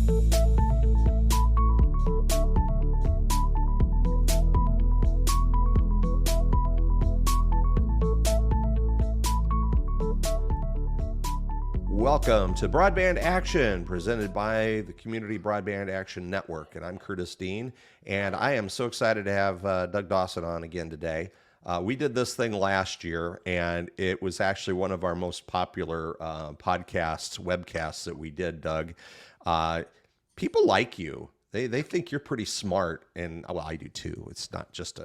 Welcome to Broadband Action, presented by the Community Broadband Action Network. And I'm Curtis Dean, and I am so excited to have Doug Dawson on again today. We did this thing last year, and it was actually one of our most popular podcasts, webcasts that we did, Doug. People like you. They think you're pretty smart, and well, I do too. It's just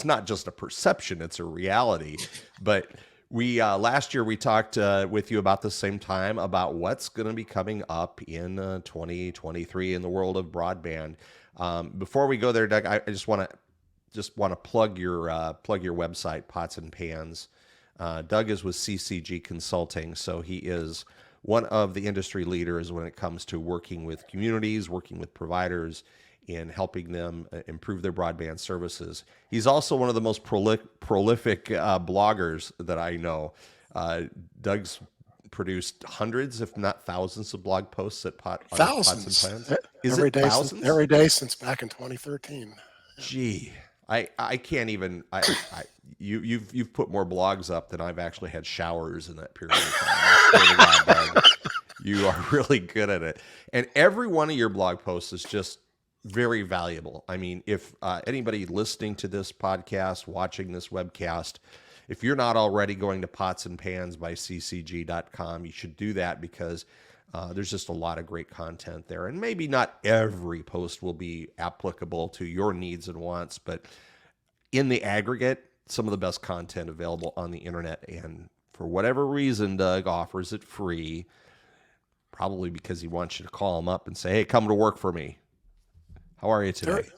not just a perception; it's a reality. But we last year we talked with you about the same time about what's going to be coming up in 2023 in the world of broadband. Before we go there, Doug, I just want to plug your website, Pots and Pans. Doug is with CCG Consulting, so he is one of the industry leaders when it comes to working with communities, working with providers, in helping them improve their broadband services. He's also one of the most prolific bloggers that I know. Doug's produced hundreds, if not thousands, of blog posts at Pots and Pans. Every day since back in 2013. Yeah. Gee, I can't even. You've put more blogs up than I've actually had showers in that period of time. I swear to God, Doug, you are really good at it, and every one of your blog posts is just very valuable. I mean, if anybody listening to this podcast, watching this webcast, if you're not already going to Pots and Pans by ccg.com, you should do that, because there's just a lot of great content there. And maybe not every post will be applicable to your needs and wants, but in the aggregate, some of the best content available on the internet. And for whatever reason, Doug offers it free, probably because he wants you to call him up and say, hey, come to work for me. How are you today?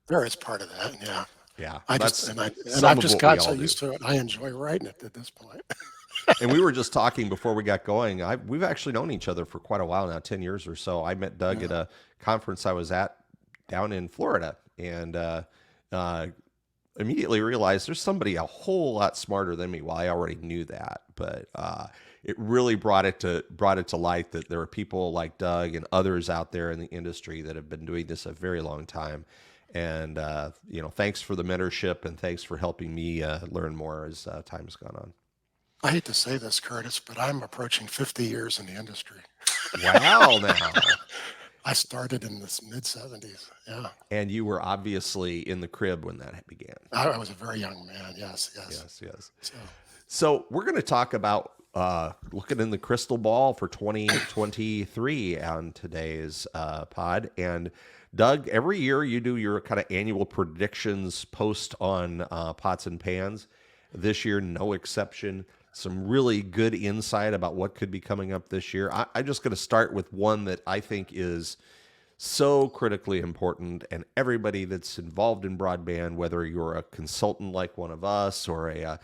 There is part of that, yeah. Yeah. I've just got so used to it. I enjoy writing it at this point. And we were just talking before we got going. We've actually known each other for quite a while now, 10 years or so. I met Doug at a conference I was at down in Florida, and immediately realized there's somebody a whole lot smarter than me. Well, I already knew that, but it really brought it to light that there are people like Doug and others out there in the industry that have been doing this a very long time. And thanks for the mentorship, and thanks for helping me learn more as time has gone on. I hate to say this, Curtis, but I'm approaching 50 years in the industry. Wow, now. I started in the mid-'70s, yeah. And you were obviously in the crib when that began. I was a very young man, yes. So we're going to talk about looking in the crystal ball for 2023 on today's pod. And Doug, every year you do your kind of annual predictions post on Pots and Pans. This year, no exception. Some really good insight about what could be coming up this year. I'm just going to start with one that I think is so critically important, and everybody that's involved in broadband, whether you're a consultant like one of us, or a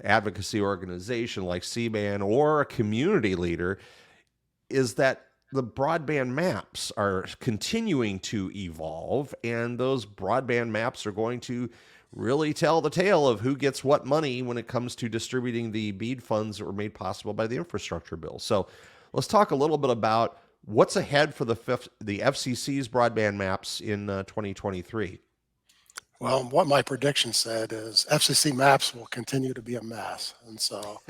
advocacy organization like CBAN, or a community leader, is that the broadband maps are continuing to evolve, and those broadband maps are going to really tell the tale of who gets what money when it comes to distributing the BEAD funds that were made possible by the infrastructure bill. So let's talk a little bit about what's ahead for the FCC's broadband maps in 2023. Well, what my prediction said is FCC maps will continue to be a mess. And so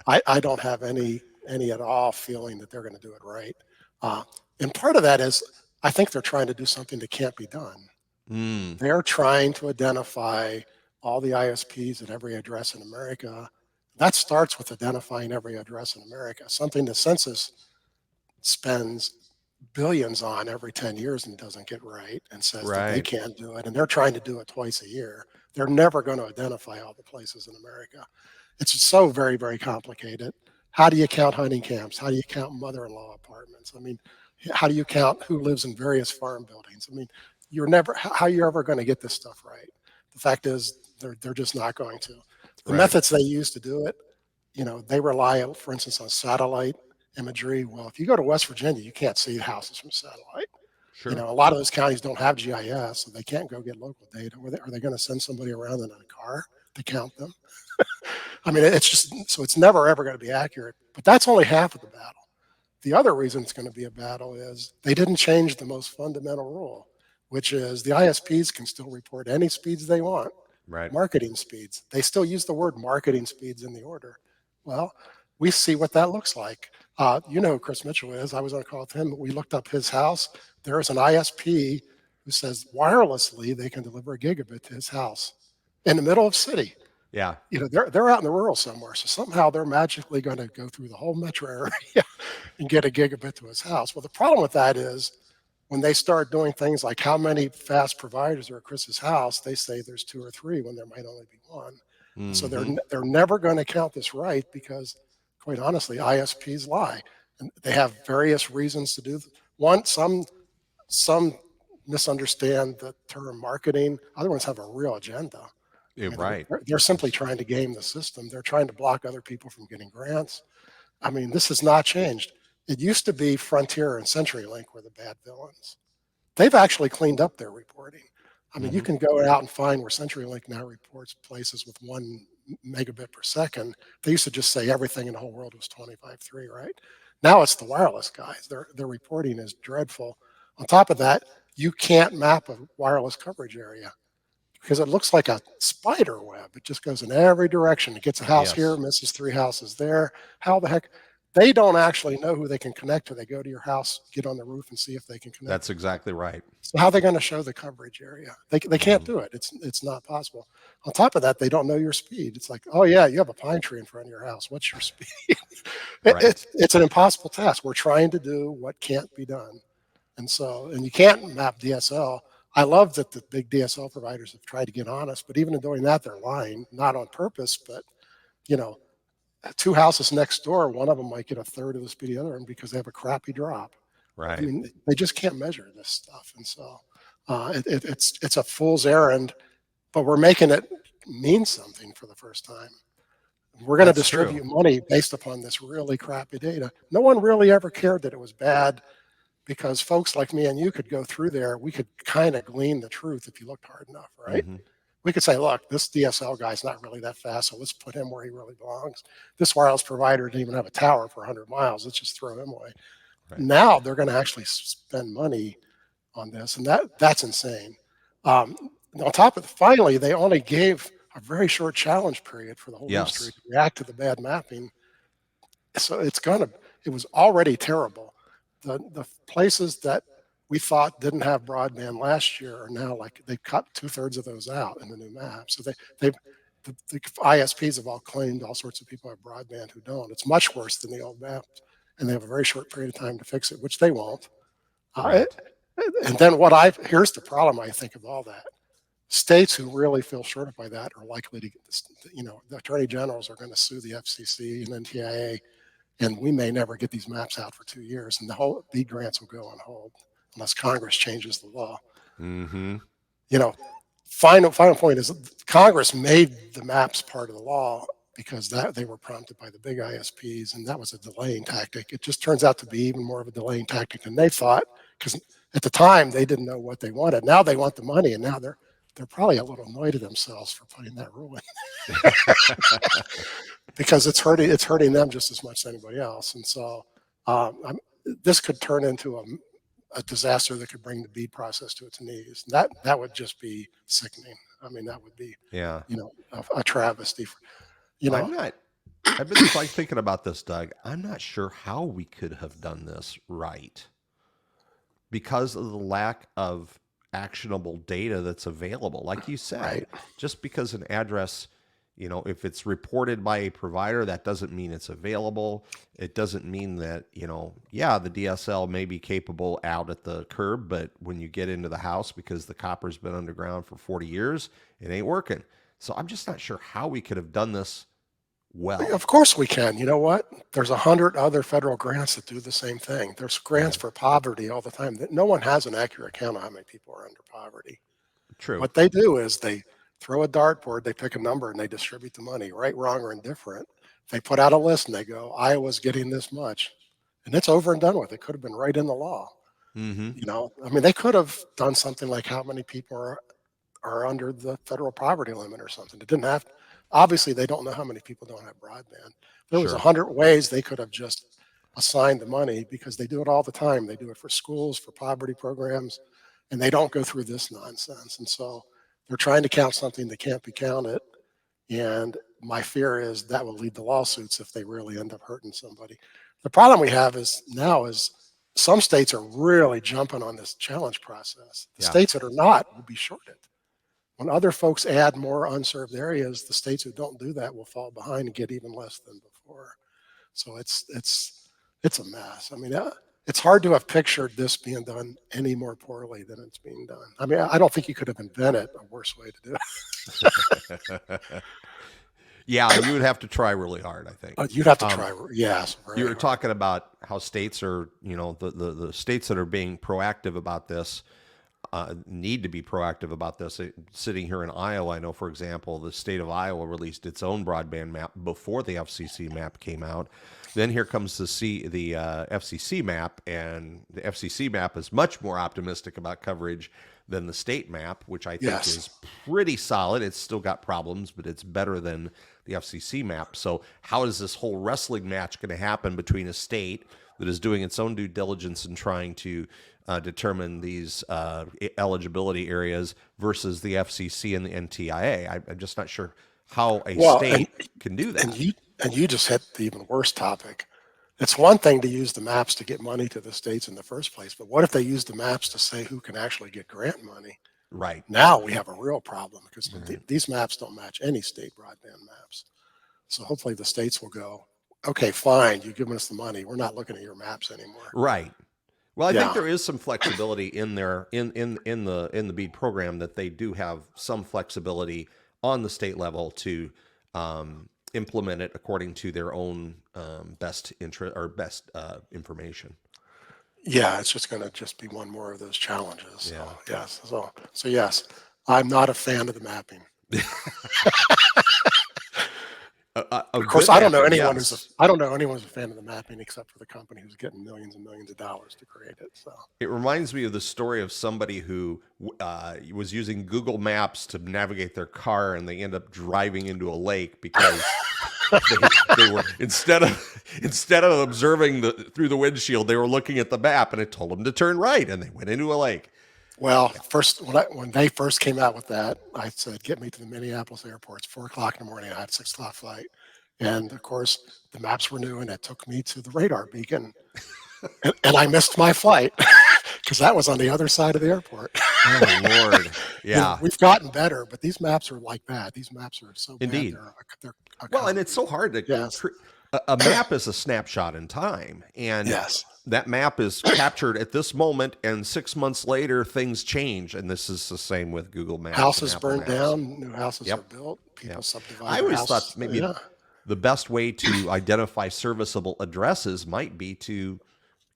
I don't have any at all feeling that they're going to do it right. And part of that is I think they're trying to do something that can't be done. They're trying to identify all the ISPs at every address in America. That starts with identifying every address in America, something the census spends billions on every 10 years and doesn't get right, and says that they can't do it. And they're trying to do it twice a year. They're never going to identify all the places in America. It's so very, very complicated. How do you count hunting camps? How do you count mother-in-law apartments? I mean, how do you count who lives in various farm buildings? I mean, how are you ever going to get this stuff right? The fact is they're just not going to. The methods they use to do it, they rely, for instance, on satellite imagery. Well, if you go to West Virginia, you can't see houses from satellite. Sure. A lot of those counties don't have GIS, so they can't go get local data. Are they going to send somebody around in a car to count them? I mean, it's just, so it's never ever going to be accurate. But that's only half of the battle. The other reason it's going to be a battle is they didn't change the most fundamental rule, which is the ISPs can still report any speeds they want, Right. marketing speeds. They still use the word marketing speeds in the order. Well, we see what that looks like. You know who Chris Mitchell is. I was on a call with him. We looked up his house. There is an ISP who says wirelessly they can deliver a gigabit to his house in the middle of city. Yeah. You know, they're out in the rural somewhere. So somehow they're magically going to go through the whole metro area and get a gigabit to his house. Well, the problem with that is when they start doing things like how many fast providers are at Chris's house, they say there's 2 or 3 when there might only be 1. And so Mm-hmm. they're never going to count this right because, quite honestly, ISPs lie, and they have various reasons to do. One, some misunderstand the term marketing. Other ones have a real agenda. I Yeah, mean, right. they're simply trying to game the system. They're trying to block other people from getting grants. I mean, this has not changed. It used to be Frontier and CenturyLink were the bad villains. They've actually cleaned up their reporting. I mean, you Mm-hmm. can go out and find where CenturyLink now reports places with 1 megabit per second. They used to just say everything in the whole world was 25.3, right? Now it's the wireless guys. Their reporting is dreadful. On top of that, you can't map a wireless coverage area because it looks like a spider web. It just goes in every direction. It gets a house here, Yes. misses 3 houses there. How the heck? They don't actually know who they can connect to. They go to your house, get on the roof, and see if they can connect. That's exactly right. So how are they going to show the coverage area? They can't Mm-hmm. do it. It's not possible. On top of that, they don't know your speed. It's like, oh yeah, you have a pine tree in front of your house. What's your speed? Right. It's an impossible task. We're trying to do what can't be done, and you can't map DSL. I love that the big DSL providers have tried to get honest, but even in doing that, they're lying, not on purpose, but you know, 2 houses next door, one of them might get a third of the speed of the other one because they have a crappy drop. I Right. mean, they just can't measure this stuff, and so it's a fool's errand. But we're making it mean something for the first time. We're going to That's true. distribute money based upon this really crappy data. No one really ever cared that it was bad because folks like me and you could go through there. We could kind of glean the truth if you looked hard enough, right? Mm-hmm. We could say, look, this DSL guy's not really that fast, so let's put him where he really belongs. This wireless provider didn't even have a tower for 100 miles. Let's just throw him away. Right. Now they're going to actually spend money on this, and that's insane. Um, on top of it, finally, they only gave a very short challenge period for the whole industry Yes. to react to the bad mapping. So it was already terrible. The places that we thought didn't have broadband last year are now like they cut 2/3 of those out in the new map. So the ISPs have all claimed all sorts of people have broadband who don't. It's much worse than the old maps, and they have a very short period of time to fix it, which they won't. Uh, Right. and then here's the problem I think of all that. States who really feel shorted by that are likely to get this, the attorney generals are going to sue the FCC and NTIA, and we may never get these maps out for 2 years, and the whole BEAD grants will go on hold unless Congress changes the law. Mm-hmm. You know, final point is Congress made the maps part of the law because that they were prompted by the big ISPs, and that was a delaying tactic. It just turns out to be even more of a delaying tactic than they thought because at the time they didn't know what they wanted. Now they want the money, and now they're probably a little annoyed at themselves for putting that rule in because it's hurting them just as much as anybody else. And so this could turn into a disaster that could bring the BEAD process to its knees. That would just be sickening. I mean, that would be Yeah. a travesty. You I'm know, not. I've been like thinking about this, Doug. I'm not sure how we could have done this right because of the lack of actionable data that's available. Like you said, right? just because an address, if it's reported by a provider, that doesn't mean it's available. It doesn't mean that, yeah, the DSL may be capable out at the curb, but when you get into the house, because the copper's been underground for 40 years, it ain't working. So I'm just not sure how we could have done this well. Of course we can. You know what? There's 100 other federal grants that do the same thing. There's grants Right. for poverty all the time. That no one has an accurate count of how many people are under poverty. True. What they do is they throw a dartboard, they pick a number, and they distribute the money, right, wrong, or indifferent. They put out a list and they go, Iowa's getting this much. And it's over and done with. It could have been right in the law. Mm-hmm. I mean, they could have done something like how many people are under the federal poverty limit or something. It didn't have obviously they don't know how many people don't have broadband. There was Sure. 100 ways they could have just assigned the money because they do it all the time. They do it for schools, for poverty programs, and they don't go through this nonsense. And so they're trying to count something that can't be counted. And my fear is that will lead to lawsuits if they really end up hurting somebody. The problem we have is now is some states are really jumping on this challenge process. The Yeah. states that are not will be shorted. When other folks add more unserved areas, the states who don't do that will fall behind and get even less than before. So it's a mess. I mean, it's hard to have pictured this being done any more poorly than it's being done. I mean, I don't think you could have invented a worse way to do it. Yeah, you would have to try really hard, I think. You'd have to try. Yes. You were Right. talking about how states are, the states that are being proactive about this need to be proactive about this. Sitting here in Iowa, I know, for example, the state of Iowa released its own broadband map before the FCC map came out. Then here comes the FCC map, and the FCC map is much more optimistic about coverage than the state map, which I think Yes. is pretty solid. It's still got problems, but it's better than the FCC map. So how is this whole wrestling match going to happen between a state that is doing its own due diligence and trying to determine these eligibility areas versus the FCC and the NTIA? I'm just not sure how a state can do that. And you just hit the even worse topic. It's one thing to use the maps to get money to the states in the first place, but what if they use the maps to say who can actually get grant money? Right. Now we have a real problem because these maps don't match any state broadband maps. So hopefully the states will go, okay, fine, you've given us the money. We're not looking at your maps anymore. Right. Well, I Yeah. think there is some flexibility in there in the BEAD program, that they do have some flexibility on the state level to implement it according to their own best interest or best information. Yeah, it's just going to just be one more of those challenges. Yeah. So, yes. So yes, I'm not a fan of the mapping. Of course, I don't know anyone who's a fan of the mapping except for the company who's getting millions and millions of dollars to create it. So It reminds me of the story of somebody who was using Google Maps to navigate their car, and they end up driving into a lake because they were instead of observing through the windshield, they were looking at the map, and it told them to turn right, and they went into a lake. Well, first when they first came out with that, I said, "Get me to the Minneapolis airport. It's 4:00 in the morning. I had a 6:00 flight." And of course, the maps were new, and it took me to the radar beacon, and I missed my flight because that was on the other side of the airport. Oh Lord, yeah. We've gotten better, but these maps are like that. These maps are so Indeed. bad. They're Well, and it's so hard to. Yes. A map is a snapshot in time, and Yes. that map is captured at this moment, and 6 months later things change, and this is the same with Google Maps. Houses and Apple burned Maps. down, new houses Yep. are built, people subdivide. I always houses. thought maybe the best way to identify serviceable addresses might be to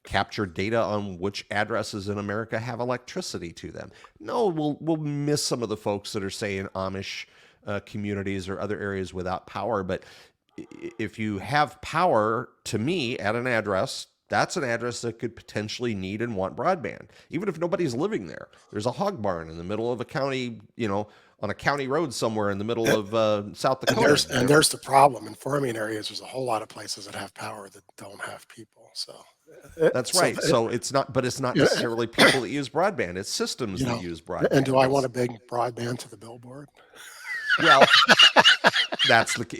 capture data on which addresses in America have electricity to them. No, we'll miss some of the folks that are, say, in Amish communities or other areas without power, but if you have power, to me, at an address, that's an address that could potentially need and want broadband, even if nobody's living there. There's a hog barn in the middle of a county, on a county road somewhere in the middle of South Dakota. And there's the problem in farming areas. There's a whole lot of places that have power that don't have people. So that's right. So it's not necessarily people that use broadband. It's systems that use broadband. And do I want to bring broadband to the billboard? Well,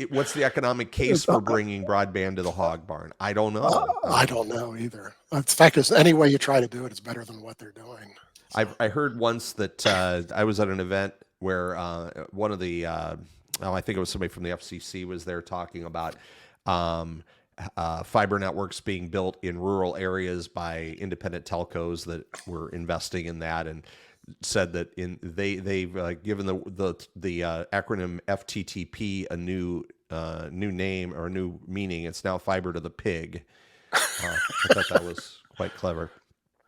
what's the economic case for bringing broadband to the hog barn? I don't know. I don't know either. In fact, any way you try to do it, it's better than what they're doing. So. I heard once that I was at an event where one of the, I think it was somebody from the FCC was there talking about fiber networks being built in rural areas by independent telcos that were investing in that, and said that they've given the acronym FTTP a new name or a new meaning. It's now fiber to the pig. I thought that was quite clever.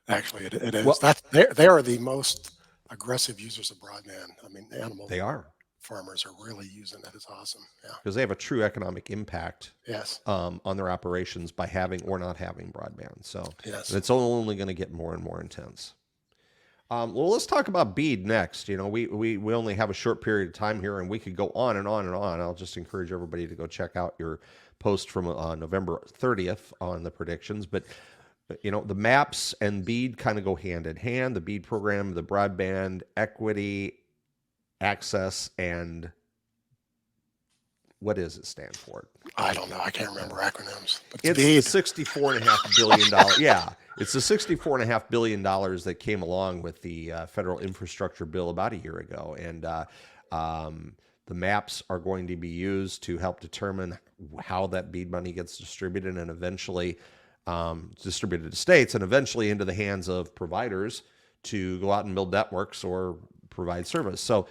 Actually, it is. Well, they are the most aggressive users of broadband. I mean, They are. Farmers are really using it. It's awesome. Yeah. Because they have a true economic impact. Yes. On their operations by having or not having broadband. So yes. It's only going to get more and more intense. Well, let's talk about BEAD next. We only have a short period of time here, and we could go on and on and on. I'll just encourage everybody to go check out your post from November 30th on the predictions, but the maps and BEAD kind of go hand in hand. The BEAD program, the broadband equity access, and what does it stand for? I don't know. I can't remember acronyms. But It's the $64.5 billion. Yeah, it's the $64.5 billion that came along with the federal infrastructure bill about a year ago, and the maps are going to be used to help determine how that BEAD money gets distributed, and eventually distributed to states, and eventually into the hands of providers to go out and build networks or provide service. So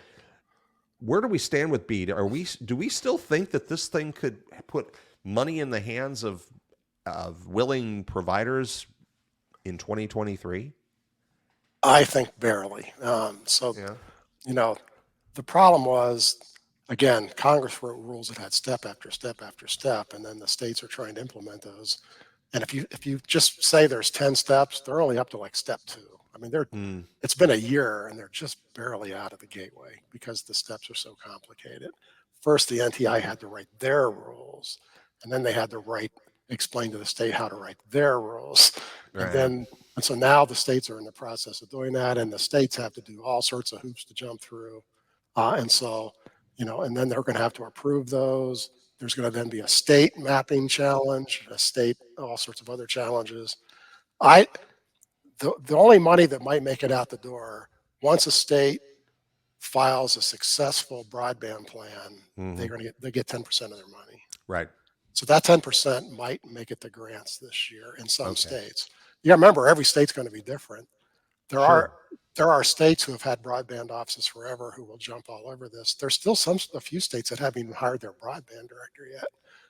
where do we stand with BEAD? Do we still think that this thing could put money in the hands of willing providers in 2023? I think barely. Yeah. The problem was, again, Congress wrote rules that had step after step after step, and then the states are trying to implement those. And if you just say there's 10 steps, they're only up to like step 2. I mean, it's been a year and they're just barely out of the gateway because the steps are so complicated. First, the NTI had to write their rules, and then they had to explain to the state how to write their rules. Right. And so now the states are in the process of doing that, and the states have to do all sorts of hoops to jump through. And so, and then they're going to have to approve those. There's going to then be a state mapping challenge, all sorts of other challenges. The only money that might make it out the door, once a state files a successful broadband plan, they get 10% of their money. Right. So that 10% might make it to grants this year in some states. You got to remember, every state's going to be different. There are states who have had broadband offices forever who will jump all over this. There's still a few states that haven't even hired their broadband director yet.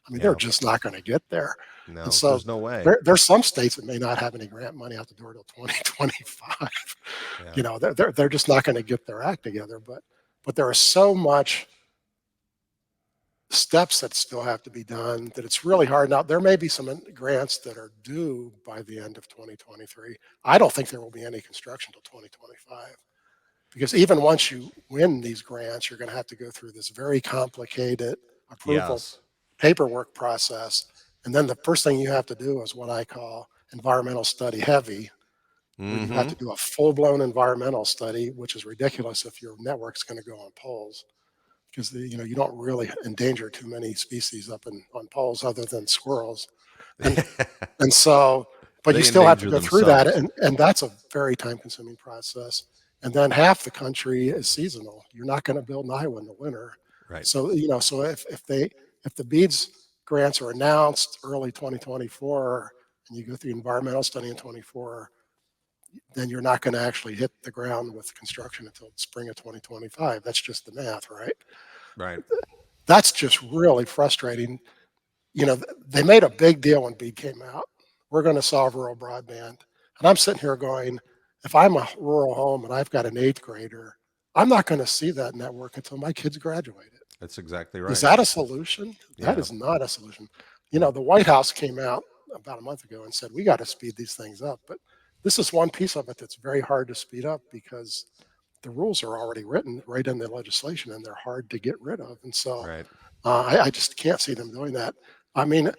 I mean, they're just not going to get there. No, and so there's no way. There's some states that may not have any grant money out the door till 2025. Yeah. They're just not going to get their act together. But there are so much steps that still have to be done that it's really hard. Now, there may be some grants that are due by the end of 2023. I don't think there will be any construction till 2025, because even once you win these grants, you're going to have to go through this very complicated approval paperwork process. And then the first thing you have to do is what I call environmental study heavy. Where you have to do a full-blown environmental study, which is ridiculous if your network's going to go on poles, because you don't really endanger too many species up on poles other than squirrels. And so, but you still have to go through that, and that's a very time-consuming process. And then half the country is seasonal. You're not going to build in Iowa in the winter. Right. So so if the BEADS grants are announced early 2024, and you go through the environmental study in 24, then you're not going to actually hit the ground with construction until spring of 2025. That's just the math, right? Right. That's just really frustrating. They made a big deal when BEAD came out. We're going to solve rural broadband. And I'm sitting here going, if I'm a rural home and I've got an 8th grader, I'm not going to see that network until my kids graduated. That's exactly right. Is that a solution? Yeah. That is not a solution. The White House came out about a month ago and said, we got to speed these things up. But this is one piece of it that's very hard to speed up, because the rules are already written right in the legislation and they're hard to get rid of. And so I just can't see them doing that. I mean,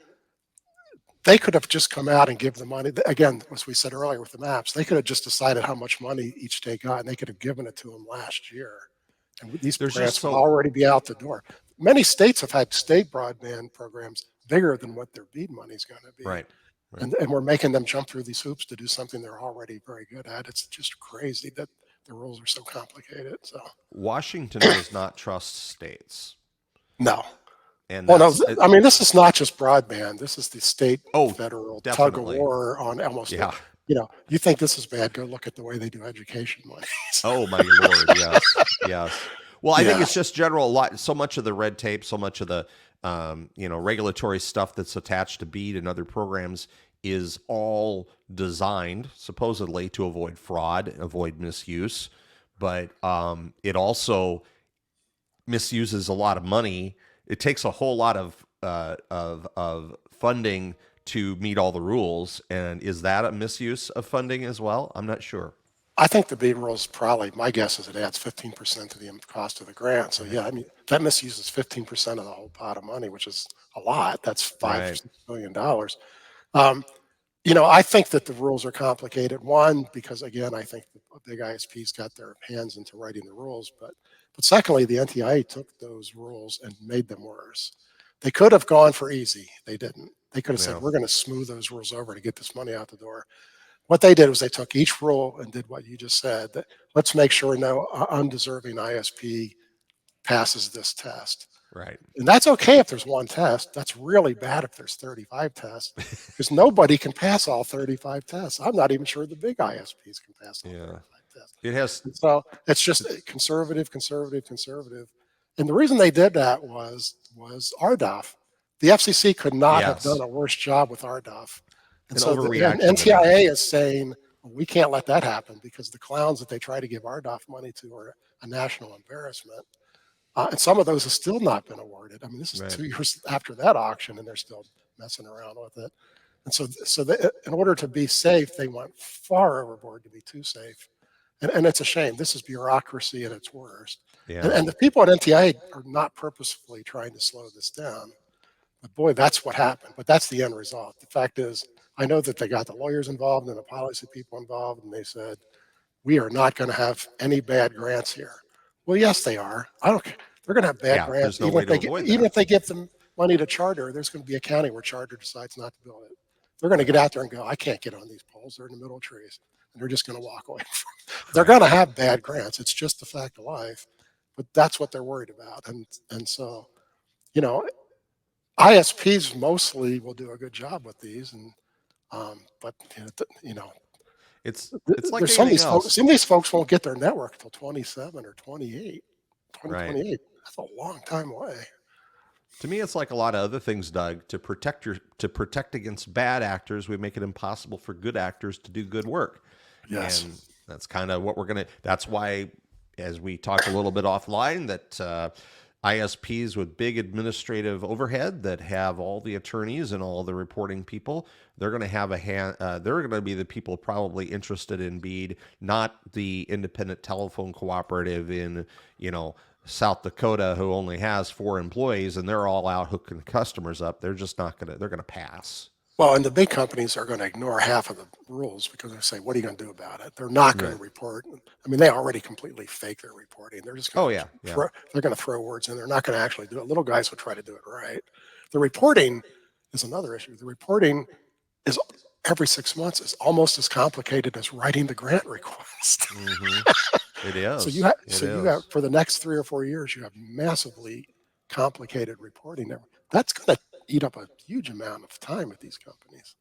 they could have just come out and give the money. Again, as we said earlier with the maps, they could have just decided how much money each state got, and they could have given it to them last year. And these grants will already be out the door. Many states have had state broadband programs bigger than what their BEAD money is going to be. Right. And we're making them jump through these hoops to do something they're already very good at. It's just crazy that the rules are so complicated. So Washington does not trust states. No. And I mean, this is not just broadband. This is the state federal tug of war on almost. Yeah. You think this is bad? Go look at the way they do education money. Oh my Lord! Yes, yes. Well, I think it's just so much of the red tape, so much of the regulatory stuff that's attached to BEAD and other programs is all designed supposedly to avoid fraud, avoid misuse, but it also misuses a lot of money. It takes a whole lot of funding to meet all the rules, and is that a misuse of funding as well? I'm not sure. I think the BEAD rules probably, my guess is it adds 15% to the cost of the grant. So Right. yeah, I mean, that misuses 15% of the whole pot of money, which is a lot. That's Right. $5 or $6 billion. Um, I think that the rules are complicated. One, because again, I think the big ISPs got their hands into writing the rules, but secondly, the NTIA took those rules and made them worse. They could have gone for easy. They didn't. They could have said, Yeah. we're going to smooth those rules over to get this money out the door. What they did was they took each rule and did what you just said. That let's make sure no undeserving ISP passes this test. Right. And that's okay if there's one test. That's really bad if there's 35 tests because nobody can pass all 35 tests. I'm not even sure the big ISPs can pass all Yeah. 35 tests. It has. And so it's just conservative, conservative, conservative. And the reason they did that was RDOF. The FCC could not have Yes. done a worse job with RDOF. And An so the overreaction of NTIA is saying, well, we can't let that happen because the clowns that they try to give RDOF money to are a national embarrassment. And some of those have still not been awarded. I mean, this is Right. 2 years after that auction, and they're still messing around with it. And so in order to be safe, they went far overboard to be too safe. And it's a shame. This is bureaucracy at its worst. Yeah. And the people at NTIA are not purposefully trying to slow this down. But boy, that's what happened. But that's the end result. The fact is, I know that they got the lawyers involved and the policy people involved, and they said, we are not going to have any bad grants here. Well, yes, they are. I don't care. They're going to have bad Yeah, grants. there's no way to avoid Even that. if they give them money to Charter, there's going to be a county where Charter decides not to build it. They're going to get out there and go, I can't get on these poles. They're in the middle of trees. And they're just going to walk away. They're going to have bad grants. It's just the fact of life. But that's what they're worried about. And so, ISPs mostly will do a good job with these. But, It's like there's some of anything else. these folks won't get their network till 27 or 28, Right. 2028. That's a long time away. To me, it's like a lot of other things, Doug. To protect against bad actors, we make it impossible for good actors to do good work. Yes. And that's kind of what we're gonna. That's why, as we talked a little bit offline, that ISPs with big administrative overhead that have all the attorneys and all the reporting people, they're going to have a hand. They're going to be the people probably interested in BEAD, not the independent telephone cooperative in South Dakota who only has 4 employees and they're all out hooking customers up. They're just not going to. They're going to pass. Well, and the big companies are going to ignore half of the rules because they say, what are you going to do about it? They're not going to report. I mean, they already completely fake their reporting. They're just going they're going to throw words in. They're not going to actually do it. Little guys will try to do it right. The reporting is another issue. The reporting is every 6 months is almost as complicated as writing the grant request. Mm-hmm. It is. So you have for the next 3 or 4 years, you have massively complicated reporting. That's going to eat up a huge amount of time at these companies.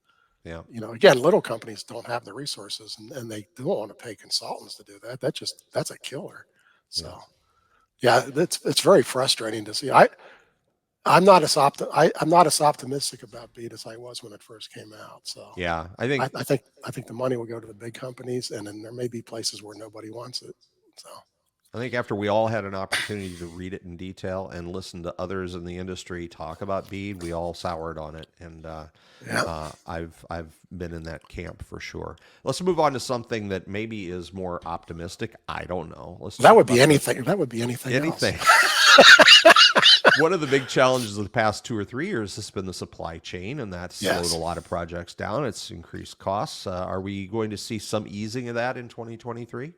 Yeah. Again, little companies don't have the resources and they don't want to pay consultants to do that. That's a killer. So yeah, it's very frustrating to see. I'm not as optimistic about BEAD as I was when it first came out. So yeah, I think the money will go to the big companies, and then there may be places where nobody wants it. So I think after we all had an opportunity to read it in detail and listen to others in the industry talk about BEAD, we all soured on it, and I've been in that camp for sure. Let's move on to something that maybe is more optimistic. I don't know. That would be anything. That would be anything. Anything. One of the big challenges of the past 2 or 3 years has been the supply chain, and that's slowed a lot of projects down. It's increased costs. Are we going to see some easing of that in 2023?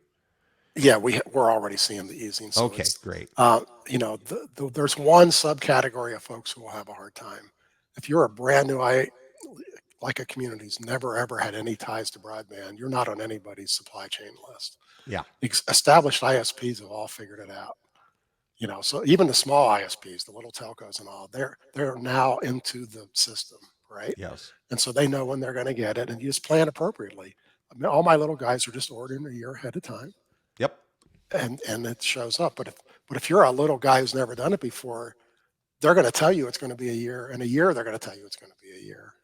Yeah, we're already seeing the easing. So okay, great. There's one subcategory of folks who will have a hard time. If you're a brand new like a community's never ever had any ties to broadband, you're not on anybody's supply chain list. Yeah. Established ISPs have all figured it out. So even the small ISPs, the little telcos and all, they're now into the system, right? Yes. And so they know when they're going to get it, and you just plan appropriately. I mean, all my little guys are just ordering a year ahead of time. Yep. And it shows up. But if you're a little guy who's never done it before, they're going to tell you it's going to be a year. In a year, they're going to tell you it's going to be a year.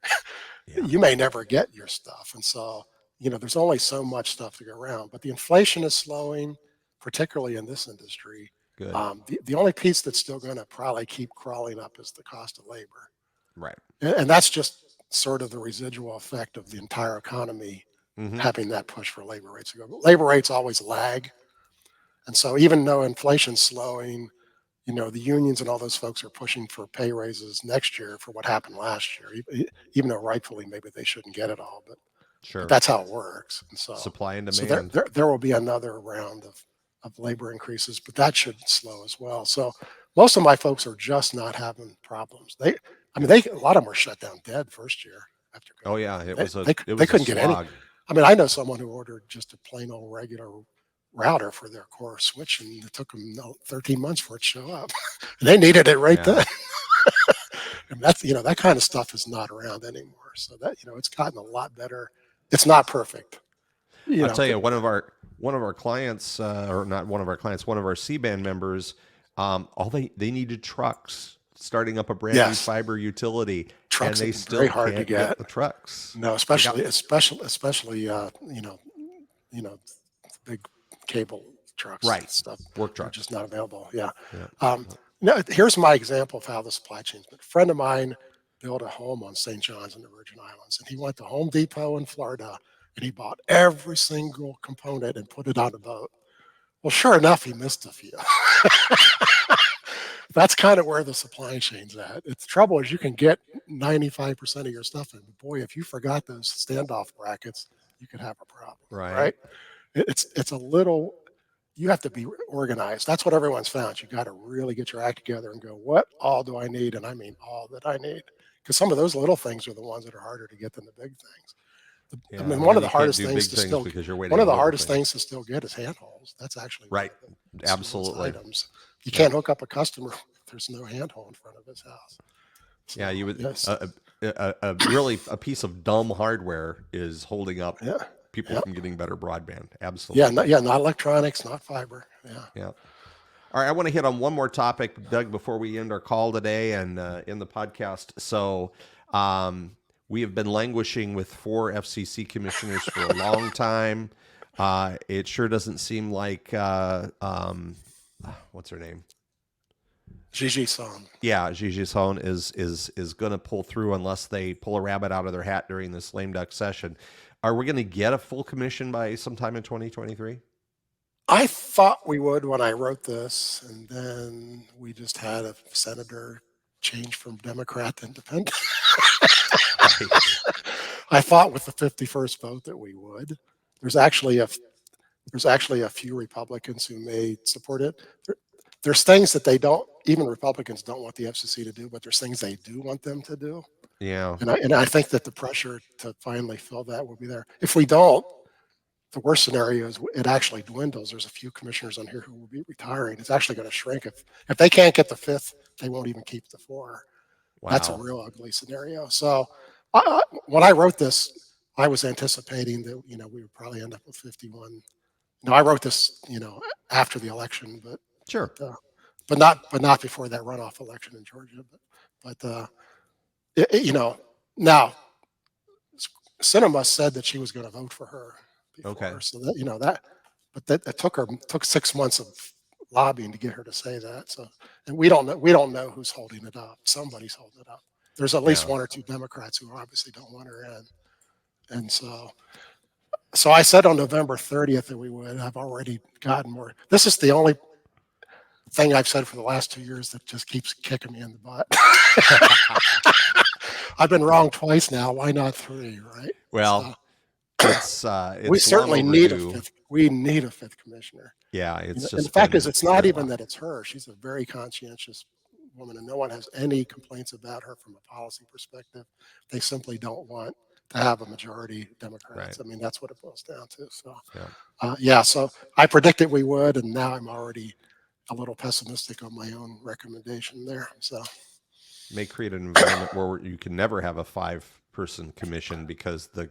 You may never get your stuff. And so, there's only so much stuff to go around. But the inflation is slowing, particularly in this industry. Good. The only piece that's still going to probably keep crawling up is the cost of labor. Right. And that's just sort of the residual effect of the entire economy Hmm. having that push for labor rates to go. But labor rates always lag. And so even though inflation's slowing, the unions and all those folks are pushing for pay raises next year for what happened last year, even though rightfully maybe they shouldn't get it all, but Sure. that's how it works. And so, Supply and so there, demand. there, there will be another round of labor increases, but that should slow as well. So most of my folks are just not having problems. A lot of them were shut down dead first year after Oh COVID. yeah, I mean, it they was a couldn't get any. slog. I mean, I know someone who ordered just a plain old regular router for their core switch, and it took them 13 months for it to show up. And they needed it right Yeah. then. And that's, that kind of stuff is not around anymore. So that, it's gotten a lot better. It's not perfect. I'll tell you, one of our clients, or not one of our clients, one of our CBAN members, all they needed trucks starting up a brand new Yes, fiber utility, and trucks they have been very still hard to can't get get. the trucks. No, They got especially big cable trucks and right stuff. work They're just trucks. not available. Yeah. Yeah. No, here's my example of how the supply chain's been. A friend of mine built a home on St. John's in the Virgin Islands, and he went to Home Depot in Florida and he bought every single component and put it on a boat. Well, sure enough, he missed a few. That's kind of where the supply chain's at. It's trouble is you can get 95% of your stuff in, but boy, if you forgot those standoff brackets, you could have a problem, Right. right? It's a little. You have to be organized. That's what everyone's found. You got to really get your act together and go, what all do I need? And I mean all that I need, because some of those little things are the ones that are harder to get than the big things. I Yeah. mean, And then you can't do big things because you're waiting one of on the little hardest things. things to still get is handholds. That's actually one Right. of the slowest Absolutely. items. You Yeah. can't hook up a customer if there's no handhold in front of his house. Yeah. So You would yes, really a piece of dumb hardware is holding up yeah, people yeah, from getting better broadband. yeah, Absolutely. not electronics, not fiber. Yeah. Yeah. All right, I want to hit on one more topic, Doug, before we end our call today and in the podcast. So, um, we have been languishing with 4 FCC commissioners for a long time. It sure doesn't seem like what's her name? Gigi Son. Yeah, Gigi Sohn is going to pull through unless they pull a rabbit out of their hat during this lame duck session. Are we going to get a full commission by sometime in 2023? I thought we would when I wrote this, and then we just had a senator change from Democrat to independent. Right. I thought with the 51st vote that we would. There's actually a there's actually a few Republicans who may support it. There's things that they don't, even Republicans don't want the FCC to do, but there's things they do want them to do. Yeah. And I think that the pressure to finally fill that will be there. If we don't, the worst scenario is it actually dwindles. There's a few commissioners on here who will be retiring. It's actually going to shrink. If they can't get the fifth, they won't even keep the four. That's a Wow. real ugly scenario. So when I wrote this, I was anticipating that, we would probably end up with 51. No, I wrote this, after the election, Sure. but not before that runoff election in Georgia. But now Sinema said that she was going to vote for her before, Okay. so but it took 6 months of lobbying to get her to say that. So, and we don't know who's holding it up. Somebody's holding it up. There's at least Yeah. one or two Democrats who obviously don't want her in, and so I said on November 30th that we would. I've already gotten more. This is the only thing I've said for the last 2 years that just keeps kicking me in the butt. I've been wrong twice now. Why not three, right? Well, We it's long certainly need a overdue. fifth. We need a fifth commissioner. Yeah, it's And the just fact is, been it's not been a even while. that it's her. She's a very conscientious woman, and no one has any complaints about her from a policy perspective. They simply don't want to have a majority Democrats. Right. I mean, that's what it boils down to. So, Yeah. yeah. So I predicted we would, and now I'm already a little pessimistic on my own recommendation there. So, May create an environment where you can never have a 5-person commission because the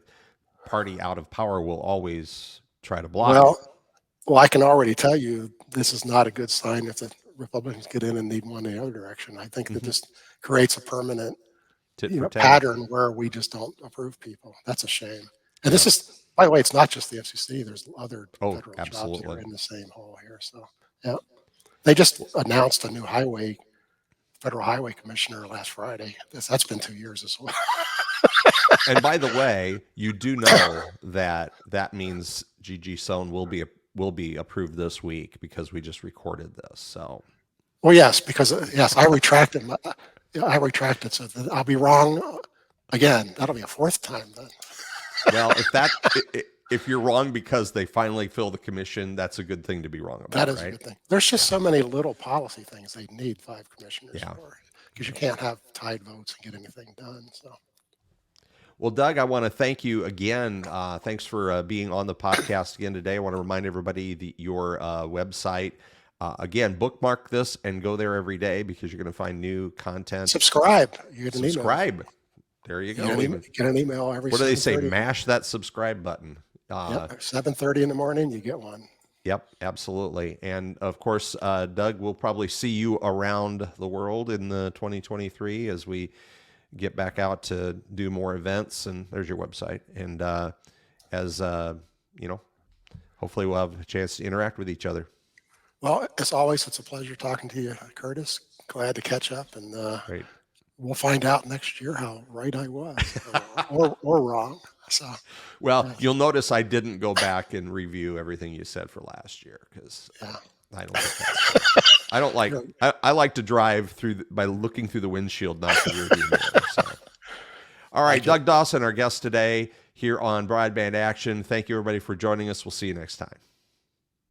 party out of power will always try to block it. well, I can already tell you this is not a good sign if the Republicans get in and need one in the other direction. I think that Mhm. this creates a permanent Tit for tat. pattern where we just don't approve people. That's a shame. And this Yeah. is, by the way, it's not just the FCC. There's other Oh, federal jobs that are absolutely. in the same hole here. So, yeah, they just announced a new federal highway commissioner last Friday. That's been 2 years as well. And by the way, you do know that means GG Sohn will be approved this week because we just recorded this. So, Well, yes, because yes, I retracted. I retracted, so that I'll be wrong again. That'll be a fourth time then. well, if you're wrong because they finally fill the commission, that's a good thing to be wrong about. That is right? a good thing. There's just so many little policy things they need 5 commissioners Yeah. for, because you can't have tied votes and get anything done. So. Well, Doug, I want to thank you again. Thanks for being on the podcast again today. I want to remind everybody your website. Again, bookmark this and go there every day because you're going to find new content. Subscribe. You get an Subscribe. There you go. You get an email every. What do they say? Mash that subscribe button. Yep, 7:30 in the morning, you get one. Yep, absolutely. And of course, Doug, we'll probably see you around the world in the 2023 as we get back out to do more events. And there's your website. And as you know, hopefully we'll have a chance to interact with each other. Well, as always, it's a pleasure talking to you, Curtis. Glad to catch up, and Great. We'll find out next year how right I was, or wrong. So, well, you'll notice I didn't go back and review everything you said for last year because I don't like that. I don't like. I like to drive through by looking through the windshield, not the rearview mirror. So. All right, Doug Dawson, our guest today here on Broadband Action. Thank you, everybody, for joining us. We'll see you next time.